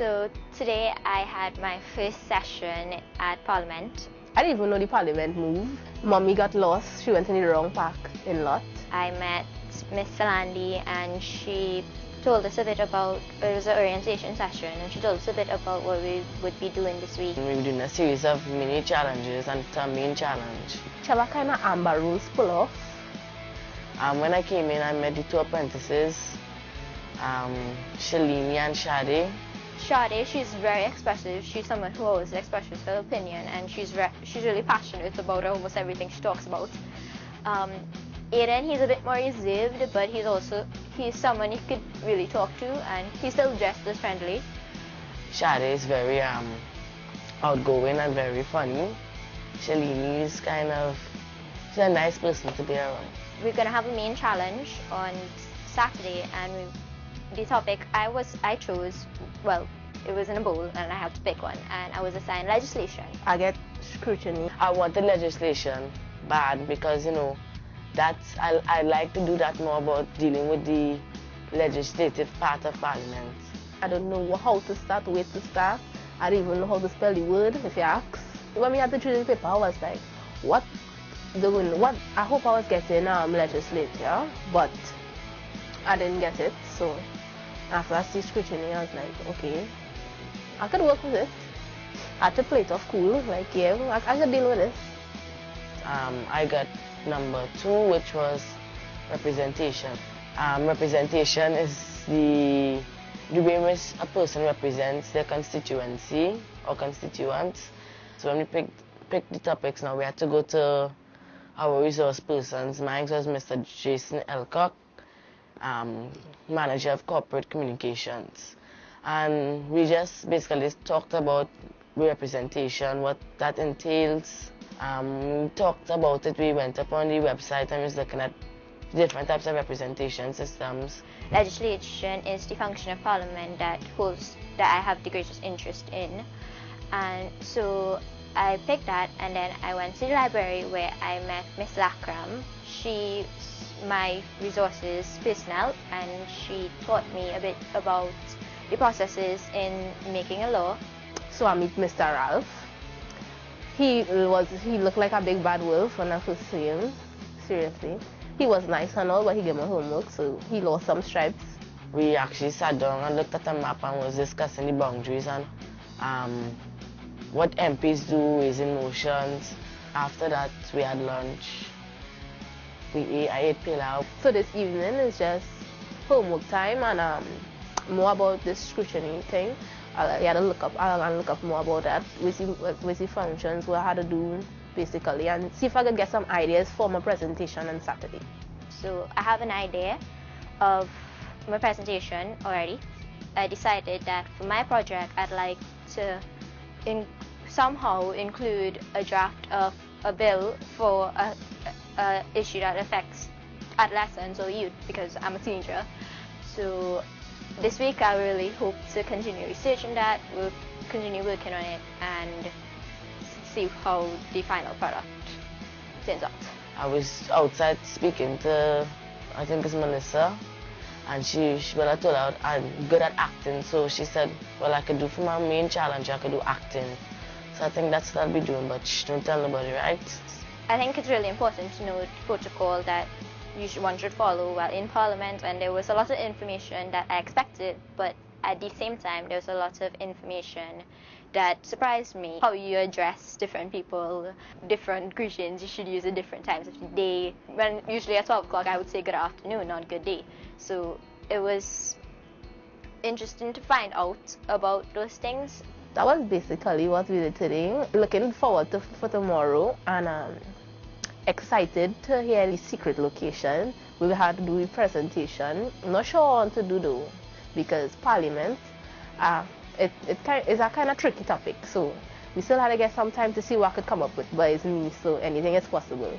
So today I had my first session at Parliament. I didn't even know the Parliament moved. Mommy got lost. She went in the wrong park in lot. I met Miss Salandi and she told us a bit about, it was an orientation session, and she told us a bit about what we would be doing this week. We were doing a series of mini challenges and a main challenge. Chaba kind of amber rules pull off. When I came in, I met the two apprentices, Shalini and Shade. Shade, she's very expressive. She's someone who always expresses her opinion, and she's really passionate about almost everything she talks about. Aiden, he's a bit more reserved, but he's someone you could really talk to, and he's still dressed as friendly. Shade is very outgoing and very funny. Shalini is she's a nice person to be around. We're gonna have a main challenge on Saturday, and the topic I chose, well, it was in a bowl and I had to pick one, and I was assigned legislation. I get scrutiny. I wanted legislation bad because, you know, I like to do that more about dealing with the legislative part of Parliament. I don't know how to start, where to start. I don't even know how to spell the word, if you ask. When we had to choose the paper, I was like, what? I hope I was getting legislature, but I didn't get it. So after I see scrutiny, I was like, okay, I could work with it. I had to play it off cool, like, yeah, I could deal with this. I got number 2, which was representation. Representation is the way in which a person represents their constituency or constituents. So when we picked the topics now, we had to go to our resource persons. Mine was Mr. Jason Elcock, manager of corporate communications. And we just basically talked about representation, what that entails. We talked about it, we went up on the website and was looking at different types of representation systems. Legislation is the function of Parliament that I have the greatest interest in, and so I picked that, and then I went to the library where I met Miss Lakram. She's my resources personnel, and she taught me a bit about the processes in making a law. So I meet Mr. Ralph. He looked like a big bad wolf when I first saw him. Seriously. He was nice and all, but he gave me homework, so he lost some stripes. We actually sat down and looked at a map and was discussing the boundaries and what MPs do, raising motions. After that, we had lunch. I ate pilau. So this evening is just homework time and more about this scrutiny thing. I had to look up more about that, with the functions, what I had to do basically, and see if I could get some ideas for my presentation on Saturday. So I have an idea of my presentation already. I decided that for my project I'd like to somehow include a draft of a bill for a issue that affects adolescents or youth, because I'm a teenager. So this week I really hope to continue researching that, we'll continue working on it and see how the final product turns out. I was outside speaking to, I think it's Melissa, and I told her I'm good at acting, so she said, well, I could do for my main challenge, I could do acting. So I think that's what I'll be doing, but don't tell nobody, right? I think it's really important to know the protocol that one should follow while in Parliament, and there was a lot of information that I expected, but at the same time there was a lot of information that surprised me. How you address different people, different greetings you should use at different times of the day. When usually at 12 o'clock I would say good afternoon, not good day. So it was interesting to find out about those things. That was basically what we did today. Looking forward for tomorrow, and excited to hear the secret location. We had to do a presentation. I'm not sure what I want to do though, because Parliament, it's a kind of tricky topic. So we still had to get some time to see what I could come up with, but it's me, so anything is possible.